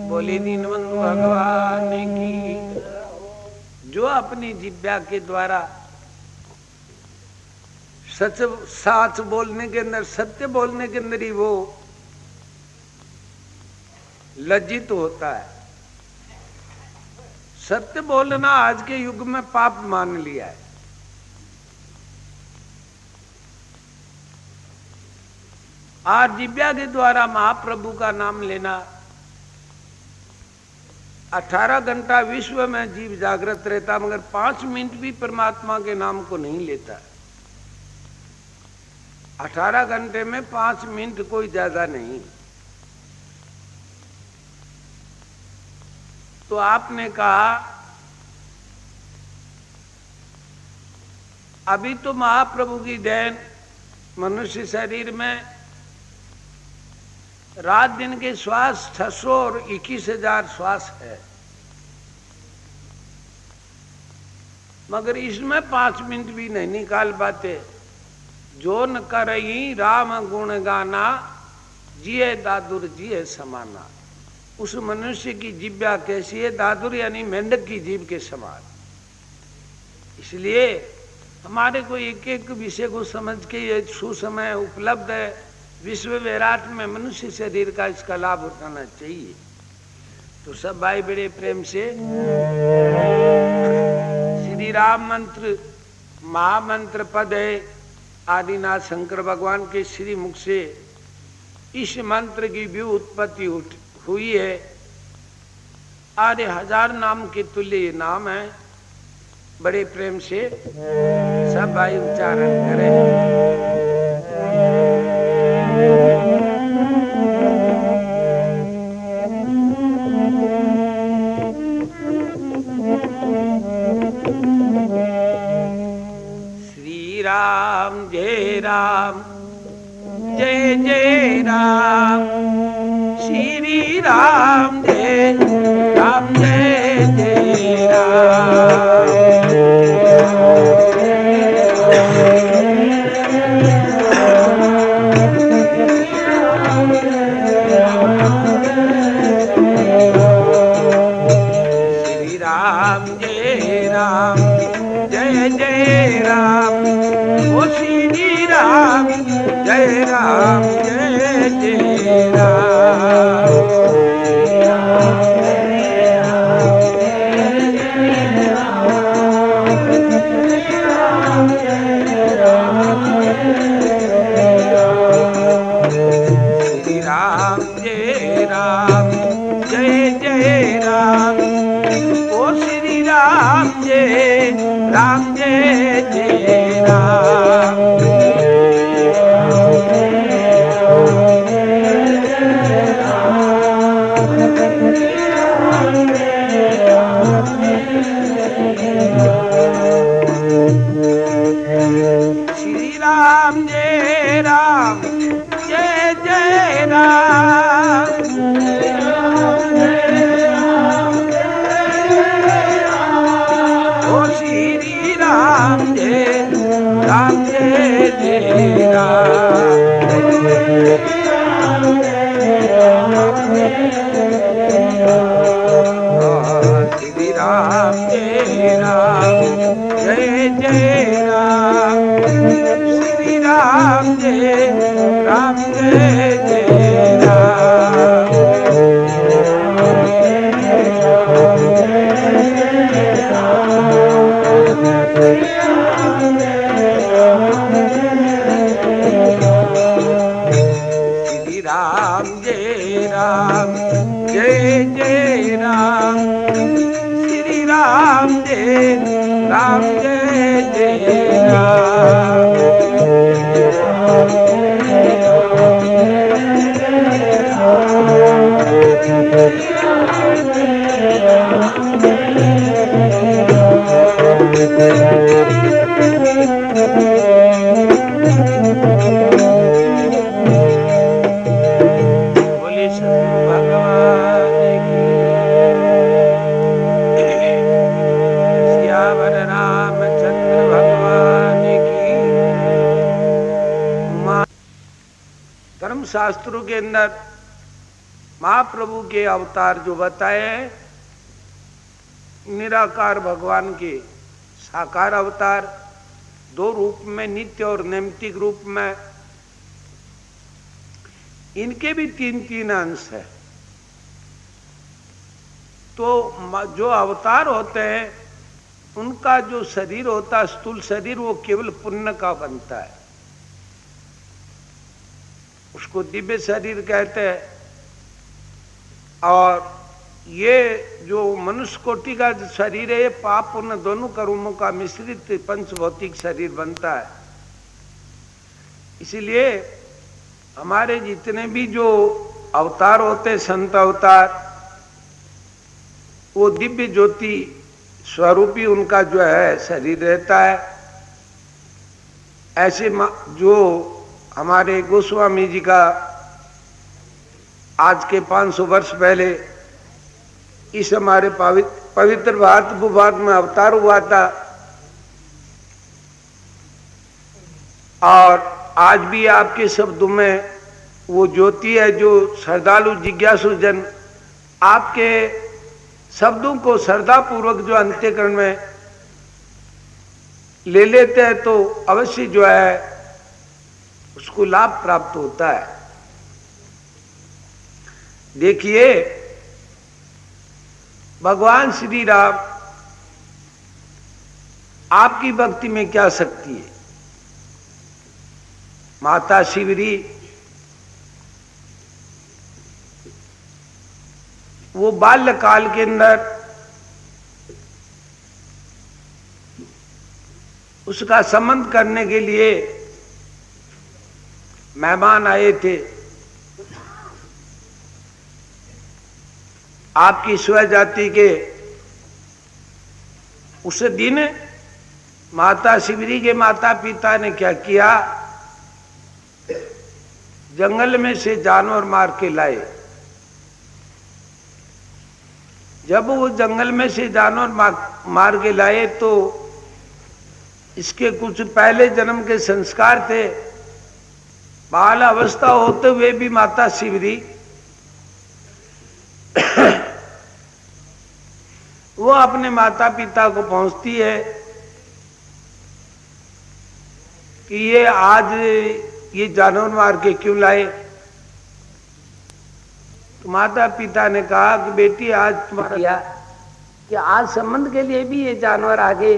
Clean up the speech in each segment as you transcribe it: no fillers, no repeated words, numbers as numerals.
बोले दीनबंधु भगवान की। जो अपनी जिब्या के द्वारा सच साच बोलने के अंदर, सत्य बोलने के अंदर ही वो लज्जित होता है। सत्य बोलना आज के युग में पाप मान लिया है। आज जिब्या के द्वारा महाप्रभु का नाम लेना, 18 घंटा विश्व में जीव जागृत रहता, मगर 5 मिनट भी परमात्मा के नाम को नहीं लेता। 18 घंटे में 5 मिनट कोई ज्यादा नहीं। तो आपने कहा अभी तो महाप्रभु की देन मनुष्य शरीर में रात दिन के श्वास 600 और 21,000 श्वास है, मगर इसमें 5 मिनट भी नहीं निकाल पाते। जो न करई राम गुण गाना, जिये दादुर जिये समाना। उस मनुष्य की जिब्या कैसी है? दादुर यानी मेंढक की जीभ के समान। इसलिए हमारे को एक एक विषय को समझ के ये सुसमय उपलब्ध है विश्व विराट में मनुष्य शरीर का, इसका लाभ उठाना चाहिए। तो सब भाई बड़े प्रेम से श्री राम मंत्र महामंत्र पद है। आदिनाथ शंकर भगवान के श्री मुख से इस मंत्र की भी उत्पत्ति हुई है। आधे 1000 नाम के तुल्य ये नाम है। बड़े प्रेम से सब भाई उच्चारण करें। श्री राम जय राम, जय जय राम। श्री राम जय राम, जय जय राम। श्री राम जय राम, जय जय राम। ओ श्री राम जय राम, जय जय राम। श्री राम जय राम, जय जय राम। ओ श्री राम जय राम, जय जय राम। श्री राम जय राम, जय जय राम। ओ श्री राम जय राम, जय जय राम। श्री राम जय राम, जय जय राम। श्री राम जय जय राम, श्री राम जय राम, जय जय राम। बोले सद्गुरु भगवान की, सियावर रामचंद्र भगवान की। धर्म शास्त्रों के अंदर महाप्रभु के अवतार जो बताए हैं, निराकार भगवान के साकार अवतार, दो रूप में, नित्य और नैमित्तिक रूप में, इनके भी तीन तीन अंश है। तो जो अवतार होते हैं उनका जो शरीर होता है, स्थूल शरीर, वो केवल पुण्य का बनता है, उसको दिव्य शरीर कहते हैं। और ये जो मनुष्य कोटि का शरीर है, ये पाप पुण्य दोनों कर्मों का मिश्रित पंचभौतिक शरीर बनता है। इसीलिए हमारे जितने भी जो अवतार होते, संत अवतार, वो दिव्य ज्योति स्वरूपी उनका जो है शरीर रहता है। ऐसे जो हमारे गोस्वामी जी का आज के 500 वर्ष पहले इस हमारे पवित्र भारत भूभाग में अवतार हुआ था, और आज भी आपके शब्दों में वो ज्योति है जो श्रद्धालु जिज्ञासु जन आपके शब्दों को श्रद्धा पूर्वक जो अंत्यकरण में ले लेते हैं, तो अवश्य जो है उसको लाभ प्राप्त होता है। देखिए, भगवान श्री राम, आपकी भक्ति में क्या शक्ति है। माता शिवरी वो बाल्यकाल के अंदर उसका संबंध करने के लिए मेहमान आए थे। आपकी स्वजाति के उस दिन माता शिवरी के माता पिता ने क्या किया, जंगल में से जानवर मार के लाए। जब वो जंगल में से जानवर मार के लाए, तो इसके कुछ पहले जन्म के संस्कार थे। बाल अवस्था होते हुए भी माता शिवरी वो अपने माता पिता को पहुंचती है कि ये आज ये जानवर मार के क्यों लाए। तो माता पिता ने कहा कि बेटी, आज तुम्हारा कि आज संबंध के लिए भी ये जानवर आ गए,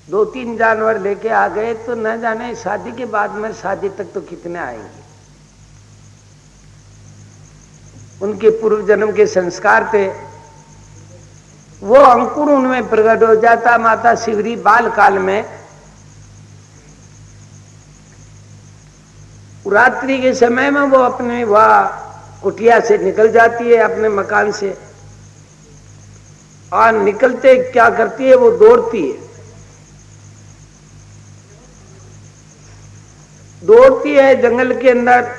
2-3 जानवर लेके आ गए, तो न जाने शादी के बाद में शादी तक तो कितने आएंगे। उनके पूर्व जन्म के संस्कार थे, वो अंकुर उनमें प्रकट हो जाता। माता शिवरी बाल काल में रात्रि के समय में वो अपने वह कुटिया से निकल जाती है, अपने मकान से, और निकलते क्या करती है, वो दौड़ती है। दौड़ती है जंगल के अंदर।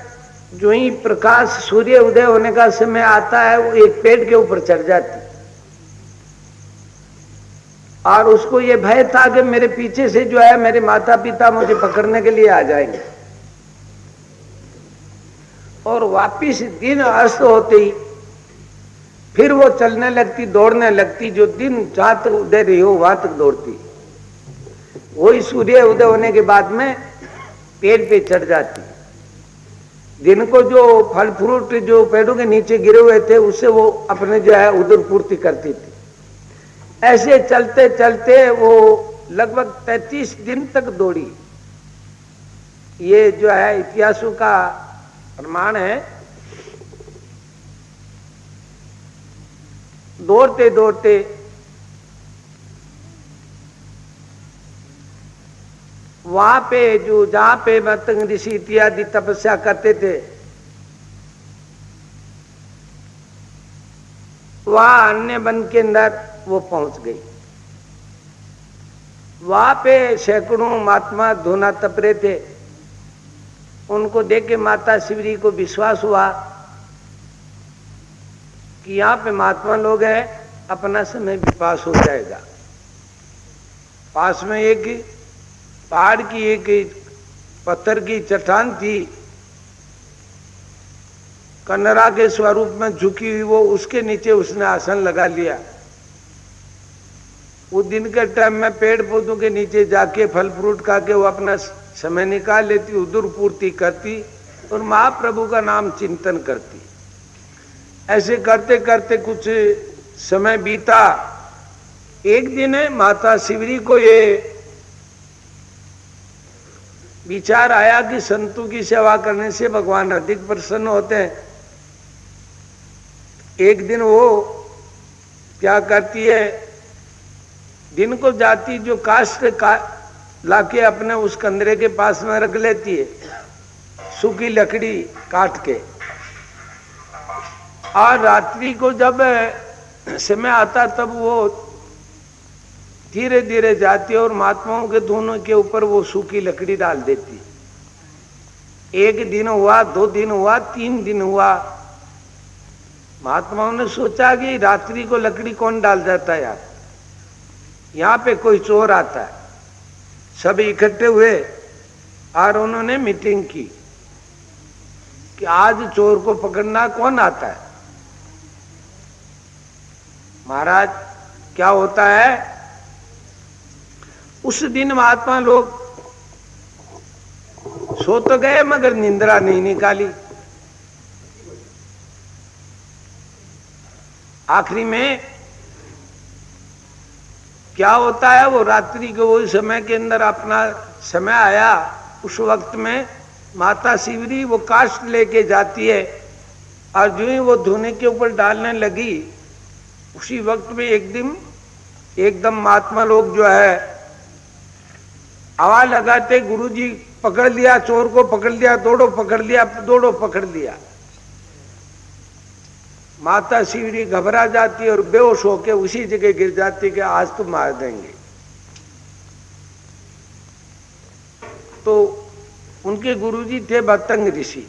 जो ही प्रकाश सूर्य उदय होने का समय आता है, वो एक पेड़ के ऊपर चढ़ जाती, और उसको ये भय था कि मेरे पीछे से जो है मेरे माता पिता मुझे पकड़ने के लिए आ जाएंगे। और वापिस दिन अस्त होते ही फिर वो चलने लगती, दौड़ने लगती। जो दिन जहां तक उदय रही हो वहां तक दौड़ती। वही सूर्य उदय होने के बाद में पेड़ पे चढ़ जाती। दिन को जो फल फ्रूट जो पेड़ों के नीचे गिरे हुए थे, उससे वो अपने जो है उधर पूर्ति करती थी। ऐसे चलते चलते वो लगभग 33 दिन तक दौड़ी। ये जो है इतिहासों का प्रमाण है। दौड़ते दौड़ते वहां पे जो जहां पे मतंग ऋषि इत्यादि तपस्या करते थे, वहां अन्य वन के अंदर वो पहुंच गई। वहां पे सैकड़ों महात्मा धोना तप रहे थे। उनको देख के माता शिवरी को विश्वास हुआ कि यहाँ पे महात्मा लोग हैं, अपना समय भी पास हो जाएगा। पास में एक पहाड़ की एक पत्थर की चट्टान थी, कन्नरा के स्वरूप में झुकी हुई, वो उसके नीचे उसने आसन लगा लिया। वो दिन के टाइम में पेड़ पौधों के नीचे जाके फल फ्रूट खा के वो अपना समय निकाल लेती, उदर पूर्ति करती और महाप्रभु का नाम चिंतन करती। ऐसे करते करते कुछ समय बीता। एक दिन माता शिवरी को ये विचार आया कि संतों की सेवा करने से भगवान अधिक प्रसन्न होते हैं। एक दिन वो क्या करती है, दिन को जाती जो काष्ठ लाके अपने उस कंदरे के पास में रख लेती है, सूखी लकड़ी काट के। और रात्रि को जब समय आता तब वो धीरे धीरे जाती है और महात्माओं के दोनों के ऊपर वो सूखी लकड़ी डाल देती। एक दिन हुआ, 2 दिन हुआ, 3 दिन हुआ। महात्माओं ने सोचा कि रात्रि को लकड़ी कौन डाल जाता है यार, यहाँ पे कोई चोर आता है। सब इकट्ठे हुए और उन्होंने मीटिंग की कि आज चोर को पकड़ना कौन आता है। महाराज क्या होता है, उस दिन महात्मा लोग सो तो गए मगर निंद्रा नहीं निकाली। आखिरी में क्या होता है, वो रात्रि के वही समय के अंदर अपना समय आया। उस वक्त में माता शिवरी वो काष्ठ लेके जाती है और जो ही वो धोने के ऊपर डालने लगी, उसी वक्त में एकदम महात्मा लोग जो है आवाज लगाते, गुरुजी पकड़ लिया, चोर को पकड़ लिया, दौड़ो पकड़ लिया, दौड़ो पकड़ लिया। माता शिवरी घबरा जाती और बेहोश होकर उसी जगह गिर जाती कि आज तो मार देंगे। तो उनके गुरुजी थे मतंग ऋषि,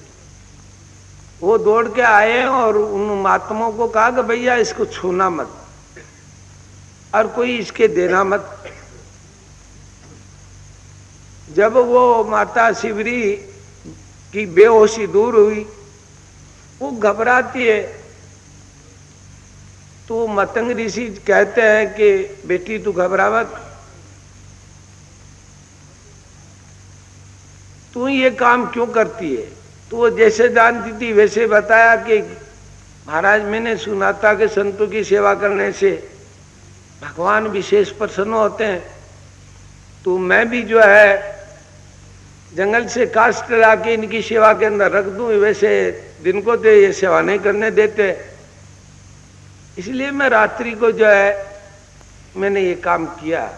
वो दौड़ के आए और उन महात्माओं को कहा कि भैया इसको छूना मत और कोई इसके देना मत। जब वो माता शिवरी की बेहोशी दूर हुई, वो घबराती है, तो मतंग ऋषि कहते हैं कि बेटी तू घबरा मत, तू ये काम क्यों करती है। तो वो जैसे जानती थी वैसे बताया कि महाराज मैंने सुना था कि संतों की सेवा करने से भगवान विशेष प्रसन्न होते हैं, तो मैं भी जो है जंगल से काष्ठ ला के इनकी सेवा के अंदर रख दूं, वैसे दिन को तो ये सेवा नहीं करने देते, इसलिए मैं रात्रि को जो है मैंने ये काम किया।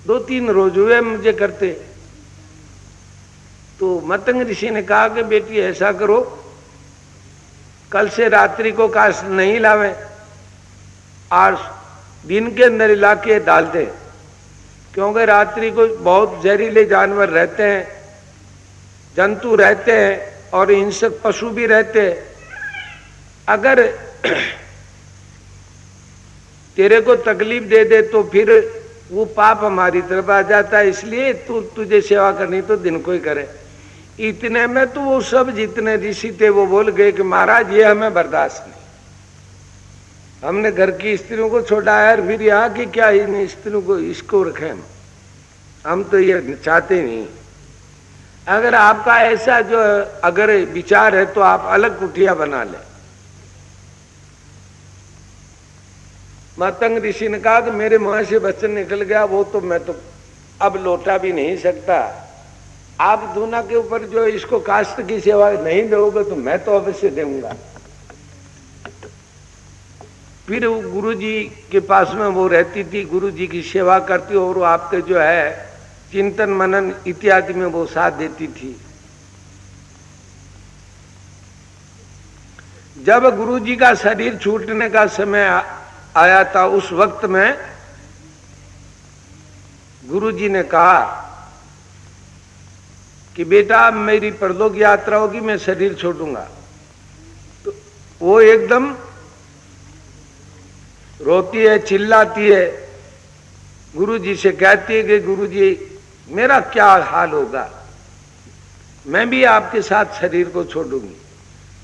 2-3 रोज हुए मुझे करते। तो मतंग ऋषि ने कहा कि बेटी ऐसा करो, कल से रात्रि को काष्ठ नहीं लावे और दिन के अंदर इलाके डाल दे, क्योंकि रात्रि को बहुत जहरीले जानवर रहते हैं, जंतु रहते हैं और हिंसक पशु भी रहते हैं। अगर तेरे को तकलीफ दे दे तो फिर वो पाप हमारी तरफ आ जाता है, इसलिए तुझे सेवा करनी तो दिन को ही करे। इतने में तो वो सब जितने ऋषि थे वो बोल गए कि महाराज ये हमें बर्दाश्त नहीं, हमने घर की स्त्रियों को छोड़ा है और फिर यहाँ की क्या इन स्त्रियों को इसको रखें, हम तो ये चाहते नहीं। अगर आपका ऐसा जो अगर विचार है तो आप अलग कुटिया बना लें। मतंग ऋषि ने कहा कि मेरे मुंह से वचन निकल गया, वो तो मैं तो अब लौटा भी नहीं सकता। आप दूना के ऊपर जो इसको काष्ठ की सेवा नहीं दोगे तो मैं तो अवश्य दूंगा। फिर वो गुरु जी के पास में वो रहती थी, गुरु जी की सेवा करती और वो आपके जो है चिंतन मनन इत्यादि में वो साथ देती थी। जब गुरु जी का शरीर छूटने का समय आया था, उस वक्त में गुरु जी ने कहा कि बेटा अब मेरी परलोक यात्रा होगी, मैं शरीर छोड़ूंगा। तो वो एकदम रोती है, चिल्लाती है, गुरु जी से कहती है कि गुरु जी मेरा क्या हाल होगा, मैं भी आपके साथ शरीर को छोड़ूंगी।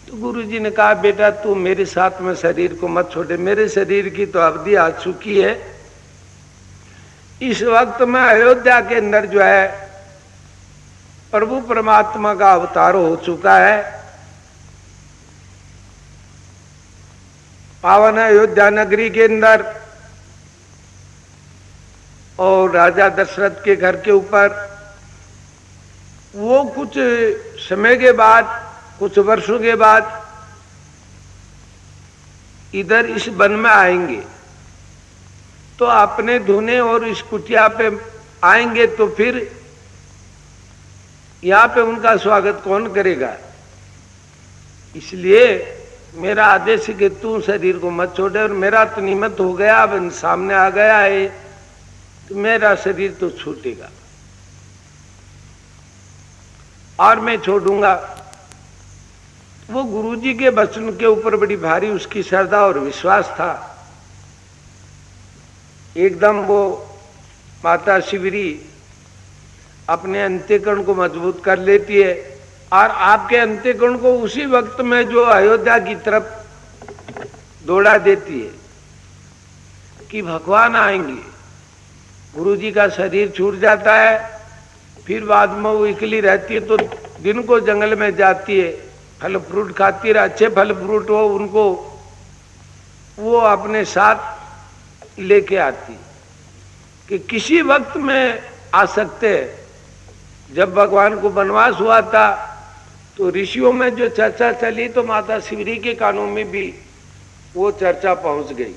तो गुरु जी ने कहा बेटा तू मेरे साथ में शरीर को मत छोड़े, मेरे शरीर की तो अवधि आ चुकी है। इस वक्त में अयोध्या के अंदर जो है प्रभु परमात्मा का अवतार हो चुका है। पावन अयोध्या नगरी के अंदर और राजा दशरथ के घर के ऊपर वो कुछ समय के बाद, कुछ वर्षों के बाद इधर इस वन में आएंगे, तो अपने धुने और इस कुटिया पे आएंगे, तो फिर यहां पे उनका स्वागत कौन करेगा। इसलिए मेरा आदेश है कि तू शरीर को मत छोड़े, और मेरा तो निमित्त हो गया, अब सामने आ गया है, तो मेरा शरीर तो छूटेगा और मैं छोड़ूंगा। वो गुरुजी के वचन के ऊपर बड़ी भारी उसकी श्रद्धा और विश्वास था। एकदम वो माता शिवरी अपने अंत्यकरण को मजबूत कर लेती है और आपके अंत्यकरण को उसी वक्त में जो अयोध्या की तरफ दौड़ा देती है कि भगवान आएंगे। गुरुजी का शरीर छूट जाता है, फिर बाद में वो अकेली रहती है, तो दिन को जंगल में जाती है, फल फ्रूट खाती है, अच्छे फल फ्रूट हो उनको वो अपने साथ लेके आती कि किसी वक्त में आ सकते हैं। जब भगवान को वनवास हुआ था तो ऋषियों में जो चर्चा चली, तो माता शिवरी के कानों में भी वो चर्चा पहुंच गई।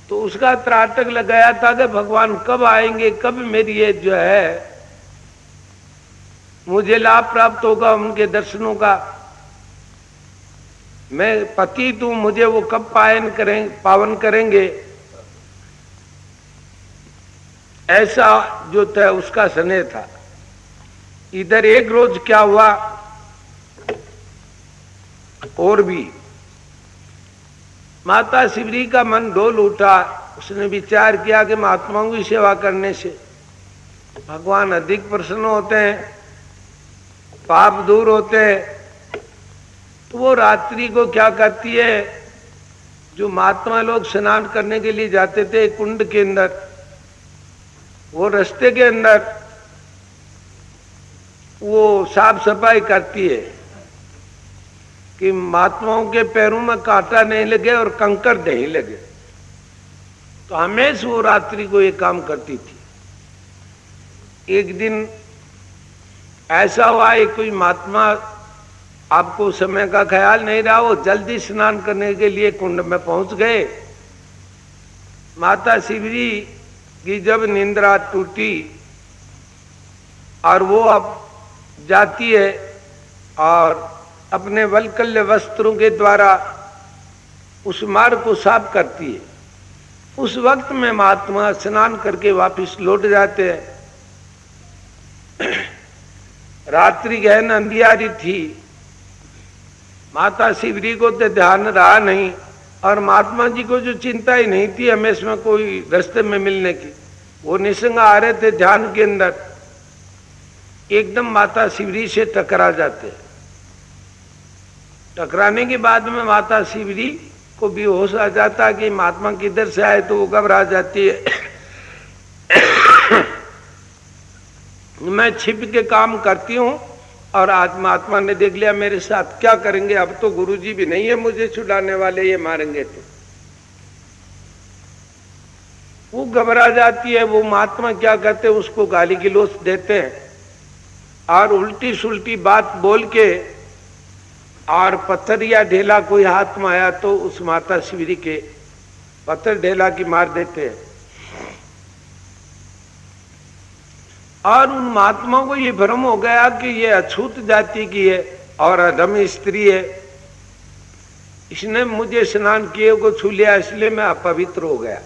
तो उसका त्राटक लगाया था कि भगवान कब आएंगे, कब मेरी ये जो है मुझे लाभ प्राप्त होगा उनके दर्शनों का, मैं पतित हूं, मुझे वो कब पावन करेंगे। ऐसा जो था उसका स्नेह था। इधर एक रोज क्या हुआ और भी माता शिवरी का मन डोल उठा। उसने विचार किया कि महात्माओं की सेवा करने से भगवान अधिक प्रसन्न होते हैं, पाप दूर होते हैं। तो वो रात्रि को क्या करती है, जो महात्मा लोग स्नान करने के लिए जाते थे कुंड के अंदर, वो रास्ते के अंदर वो साफ सफाई करती है कि महात्माओं के पैरों में कांटा नहीं लगे और कंकर नहीं लगे। तो हमेशा वो रात्रि को ये काम करती थी। एक दिन ऐसा हुआ, एक कोई महात्मा, आपको समय का ख्याल नहीं रहा, वो जल्दी स्नान करने के लिए कुंड में पहुंच गए। माता शिवरी की जब निंद्रा टूटी और वो अब जाती है और अपने वल्कल्य वस्त्रों के द्वारा उस मार्ग को साफ करती है। उस वक्त में महात्मा स्नान करके वापस लौट जाते हैं। रात्रि गहन अंधियारी थी, माता शिवरी को तो ध्यान रहा नहीं और महात्मा जी को जो चिंता ही नहीं थी हमेशा में कोई रास्ते में मिलने की, वो निसंग आ रहे थे ध्यान के अंदर, एकदम माता शिवरी से टकरा जाते। टकराने के बाद में माता शिवरी को भी होश आ जाता कि महात्मा किधर से आए, तो वो घबरा जाती है। मैं छिप के काम करती हूं और आज महात्मा ने देख लिया मेरे साथ, क्या करेंगे, अब तो गुरुजी भी नहीं है मुझे छुड़ाने वाले, ये मारेंगे। तो वो घबरा जाती है। वो महात्मा क्या करते हैं, उसको गाली गलौज देते हैं और उल्टी सुल्टी बात बोल के और पत्थर या ढेला कोई हाथ में आया तो उस माता शिवरी के पत्थर ढेला की मार देते हैं। और उन महात्माओं को ये भ्रम हो गया कि ये अछूत जाति की है और अधम स्त्री है, इसने मुझे स्नान किए को छू लिया इसलिए मैं अपवित्र हो गया।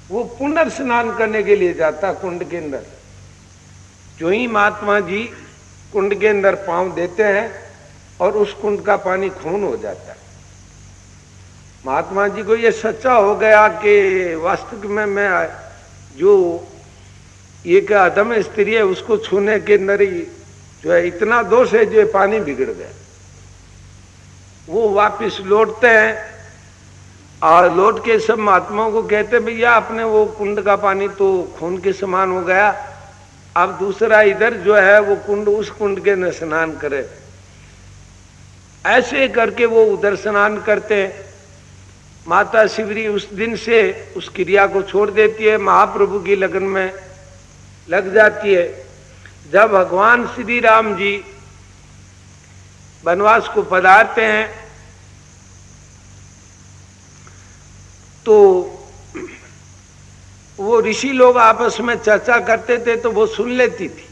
वो पुनर्स्नान करने के लिए जाता कुंड के अंदर। जो ही महात्मा जी कुंड के अंदर पांव देते हैं और उस कुंड का पानी खून हो जाता है। महात्मा जी को ये सच्चा हो गया कि वास्तविक में मैं जो ये क्या अधम स्त्री है उसको छूने के अंदर ही जो है इतना दोष है जो पानी बिगड़ गया। वो वापिस लौटते हैं और लौट के सब महात्माओं को कहते भैया अपने वो कुंड का पानी तो खून के समान हो गया, अब दूसरा इधर जो है वो कुंड उस कुंड के न स्नान करे। ऐसे करके वो उधर स्नान करते हैं। माता शिवरी उस दिन से उस क्रिया को छोड़ देती है, महाप्रभु की लगन में लग जाती है। जब भगवान श्री राम जी वनवास को पधारते हैं तो वो ऋषि लोग आपस में चर्चा करते थे तो वो सुन लेती थी।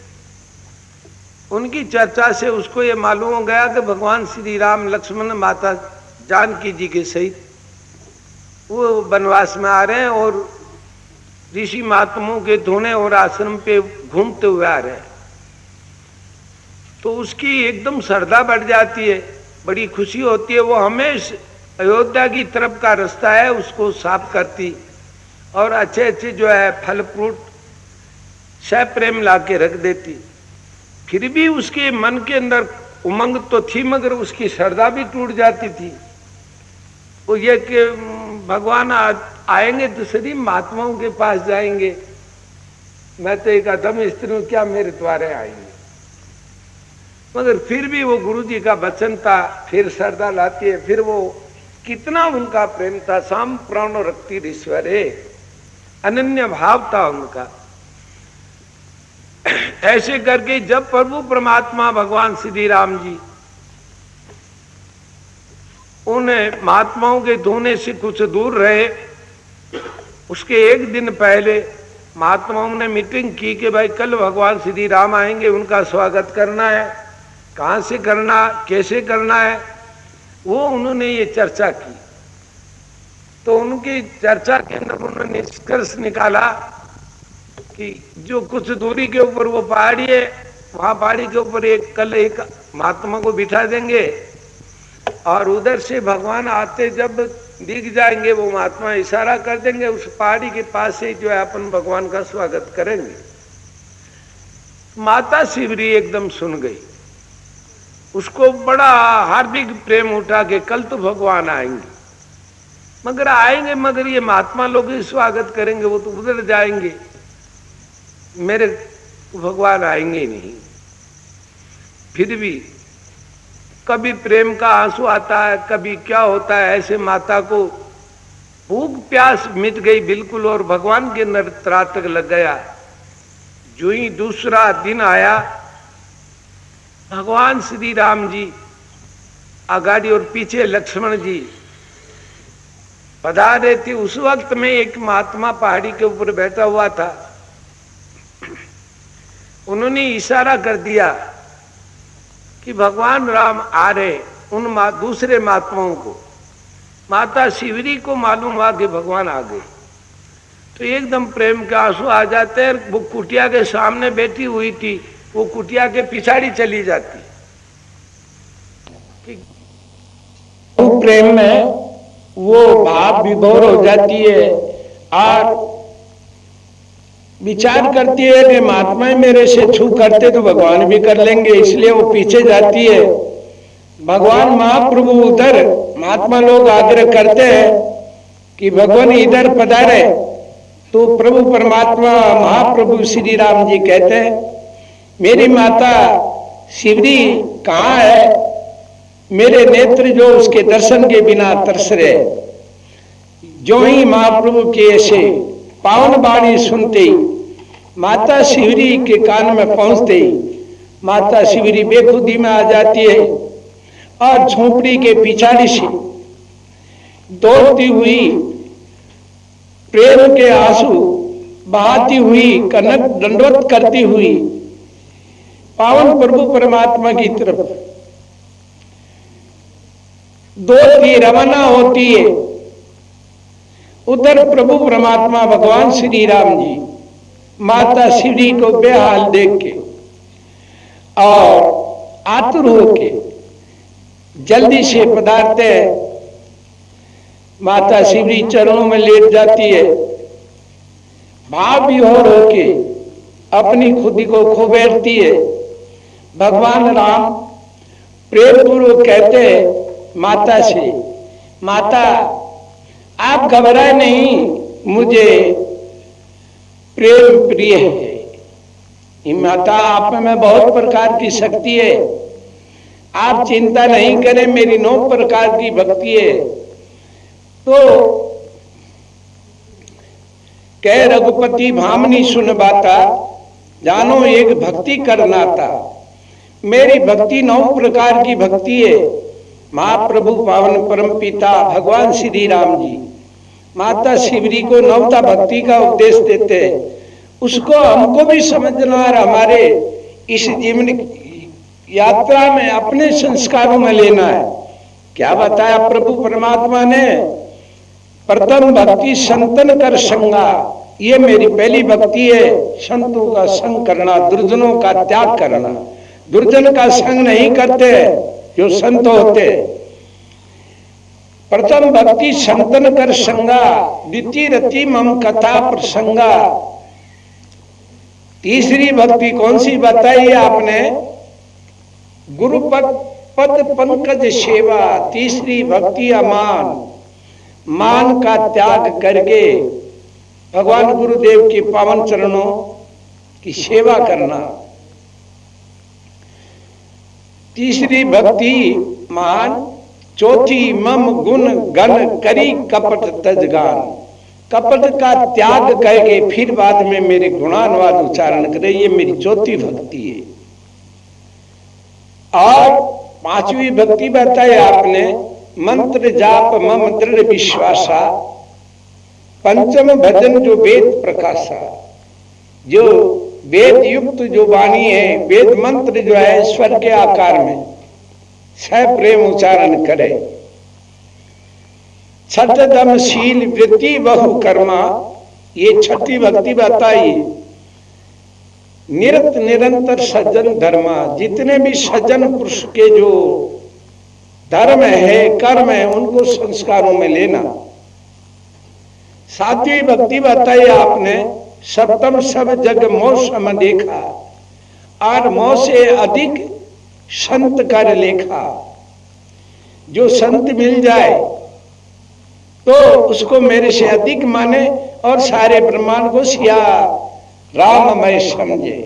उनकी चर्चा से उसको ये मालूम हो गया कि भगवान श्री राम लक्ष्मण माता जानकी जी के सहित वो वनवास में आ रहे हैं और ऋषि महात्माओं के धोने और आश्रम पे घूमते हुए आ रहे हैं। तो उसकी एकदम श्रद्धा बढ़ जाती है, बड़ी खुशी होती है। वो हमेशा अयोध्या की तरफ का रास्ता है उसको साफ करती और अच्छे अच्छे जो है फल फ्रूट सप्रेम ला के रख देती। फिर भी उसके मन के अंदर उमंग तो थी मगर उसकी श्रद्धा भी टूट जाती थी। वो ये कि भगवान आएंगे दूसरी महात्माओं के पास जाएंगे, मैं तो एक अधम स्त्री हूं, क्या मेरे द्वारे आएंगे। मगर फिर भी वो गुरु जी का वचन था, फिर श्रद्धा लाती है। फिर वो कितना उनका प्रेम था, साम प्राण रक्ति ईश्वरे, अनन्य भाव था उनका। ऐसे करके जब प्रभु परमात्मा भगवान श्री राम जी उन्हें महात्माओं के धोने से कुछ दूर रहे, उसके एक दिन पहले महात्माओं ने मीटिंग की कि भाई कल भगवान श्री राम आएंगे, उनका स्वागत करना है। कहाँ से करना, कैसे करना है, वो उन्होंने ये चर्चा की। तो उनकी चर्चा के अंदर उन्होंने निष्कर्ष निकाला कि जो कुछ दूरी के ऊपर वो पहाड़ी है, वहां पहाड़ी के ऊपर कल एक महात्मा को बिठा देंगे और उधर से भगवान आते जब दिख जाएंगे वो महात्मा इशारा कर देंगे, उस पहाड़ी के पास से जो है अपन भगवान का स्वागत करेंगे। माता शिवरी एकदम सुन गई, उसको बड़ा हार्दिक प्रेम उठा के कल तो भगवान आएंगे, मगर आएंगे मगर ये महात्मा लोग ही स्वागत करेंगे, वो तो उधर जाएंगे, मेरे भगवान आएंगे नहीं। फिर भी कभी प्रेम का आंसू आता है, कभी क्या होता है। ऐसे माता को भूख प्यास मिट गई बिल्कुल और भगवान के अंदर त्राटक लग गया। जो ही दूसरा दिन आया, भगवान श्री राम जी आगाड़ी और पीछे लक्ष्मण जी पधारे थे। उस वक्त में एक महात्मा पहाड़ी के ऊपर बैठा हुआ था। उन्होंने इशारा कर दिया कि भगवान राम आ रहे। उन दूसरे महात्माओं को, माता शिवरी को मालूम हुआ कि भगवान आ गए, तो एकदम प्रेम के आंसू आ जाते हैं। वो कुटिया के सामने बैठी हुई थी, वो कुटिया के पिछाड़ी चली जाती। प्रेम में वो भाव विभोर हो जाती है और विचार करती है कि महात्मा मेरे से छू करते तो भगवान भी कर लेंगे, इसलिए वो पीछे जाती है। भगवान महाप्रभु उधर, महात्मा लोग आग्रह करते हैं कि भगवान इधर पधारे, तो प्रभु परमात्मा महाप्रभु श्री राम जी कहते हैं मेरी माता शिवरी कहाँ है, मेरे नेत्र जो उसके दर्शन के बिना तरस रहे। जो ही महाप्रभु के ऐसे पावन वाणी सुनते ही माता शिवरी के कान में पहुंचते ही माता शिवरी बेखुदी में आ जाती है और झोपड़ी के पिछाड़ी से दौड़ती हुई प्रेम के आंसू बहाती हुई कनक दंडवत करती हुई पावन प्रभु परमात्मा की तरफ दौड़ती रवाना होती है। उधर प्रभु परमात्मा भगवान श्री राम जी माता शिवजी को बेहाल देख के और आतुर होके जल्दी से पधारते हैं। माता शिवजी चरणों में लेट जाती है, भाव विभोर होके अपनी खुदी को खो बैठती है। भगवान राम प्रेम पूर्वक कहते हैं माता से, माता आप घबराए नहीं, मुझे प्रेम प्रिय है। माता आप में बहुत प्रकार की शक्ति है, आप चिंता नहीं करें, मेरी 9 प्रकार की भक्ति है। तो कह रघुपति भामनी सुन बाता, जानो एक भक्ति करना था। मेरी भक्ति 9 प्रकार की भक्ति है। महाप्रभु पावन परम पिता भगवान श्री राम जी माता शिवजी को 9 भक्ति का उपदेश देते हैं। उसको हमको भी समझना और हमारे इस जीवन यात्रा में अपने संस्कारों में लेना है। क्या बताया प्रभु परमात्मा ने? प्रथम भक्ति संतन कर संगा, ये मेरी पहली भक्ति है। संतों का संग करना, दुर्जनों का त्याग करना। दुर्जन का संग नहीं करते जो संत होते। प्रथम भक्ति संतन कर संगा, द्वितीय रति मम कथा प्रसंगा। तीसरी भक्ति कौन सी बताई आपने? गुरुपद पद पंकज सेवा। तीसरी भक्ति अमान, मान का त्याग करके भगवान गुरुदेव के पावन चरणों की सेवा करना। तीसरी भक्ति मान। चौथी मम गुण गण करी कपट तजगान। कपट का त्याग करके फिर बाद में मेरे गुणानुवाद उच्चारण करे, ये मेरी चौथी भक्ति है। और 5वीं भक्ति बताई आपने, मंत्र जाप मम दृढ़ विश्वासा। पंचम भजन जो वेद प्रकाशा, जो वेद युक्त जो वाणी है, वेद मंत्र जो है स्वर के आकार में सह प्रेम उच्चारण करे। छठ दम शील वृत्ति बहु कर्मा, ये 6ठी भक्ति बताई। निरत निरंतर सज्जन धर्मा, जितने भी सज्जन पुरुष के जो धर्म है कर्म है उनको संस्कारों में लेना। 7वीं भक्ति बताई आपने, सप्तम सब जग मोह सम देखा, और मोह से अधिक संत कर लेखा। जो संत मिल जाए तो उसको मेरे से अधिक माने और सारे ब्रह्मांड को सिया राममय समझे।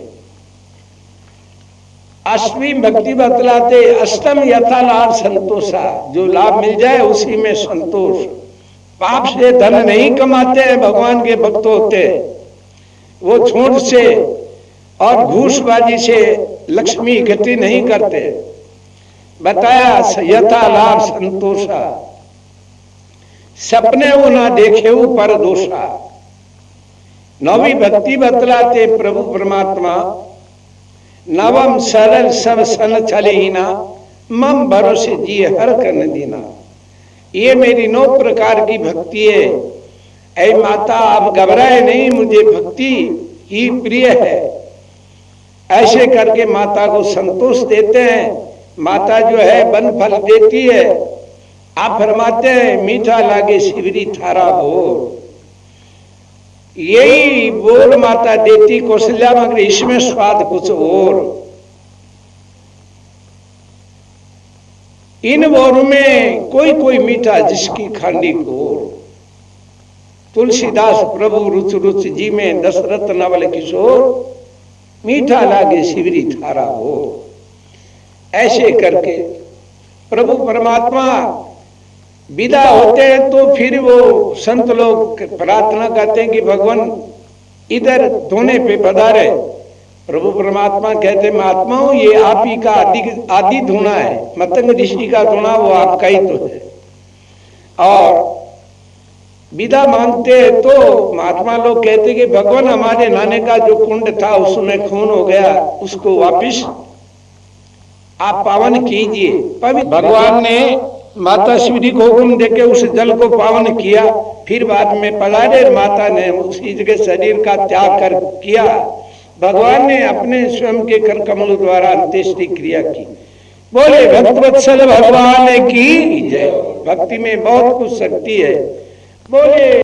8वीं भक्ति बतलाते, अष्टम यथा लाभ संतोषा, जो लाभ मिल जाए उसी में संतोष। पाप से धन नहीं कमाते हैं भगवान के भक्त होते, वो झूठ से और घूसबाजी से लक्ष्मी इकट्ठी नहीं करते। बताया यथा लाभ संतोषा, सपने वो ना देखे वो पर दोषा। 9वीं भक्ति बतलाते प्रभु परमात्मा, नवम सरल सब सन छलहीना, मम भरोसे जी हर कर दीना। ये मेरी 9 प्रकार की भक्ति है। ऐ माता आप घबराए नहीं, मुझे भक्ति ही प्रिय है। ऐसे करके माता को संतोष देते हैं। माता जो है वन फल देती है। आप फरमाते हैं मीठा लागे शिवरी थारा बोल, यही बोल माता देती कौशल्या, मगर इसमें स्वाद कुछ और। इन बोरों में कोई कोई मीठा जिसकी खांडी को। तुलसीदास प्रभु रुच रुच जी में दशरथ नवल किशोर, मीठा लागे शिवरी थारा हो। ऐसे करके प्रभु परमात्मा विदा होते हैं तो फिर वो संत लोग प्रार्थना करते हैं कि भगवान इधर धोने पे पधारे। प्रभु परमात्मा कहते महात्माओं ये आप ही का आदि धुना है, मतंग ऋषि का धुना वो आपका ही तो है। और विदा मांगते हैं तो महात्मा लोग कहते कि भगवान हमारे नाने का जो कुंड था उसमें खून हो गया, उसको वापिस आप पावन कीजिए। भगवान ने माता श्री को हुक्म देके उस जल को पावन किया। फिर बाद में पलारे माता ने उसी जगह शरीर का त्याग कर किया। भगवान ने अपने स्वयं के कर कमल द्वारा अंत्येष्टि क्रिया की। बोले भक्तवत्सल भगवान की जय। भक्ति में बहुत कुछ शक्ति है। बोले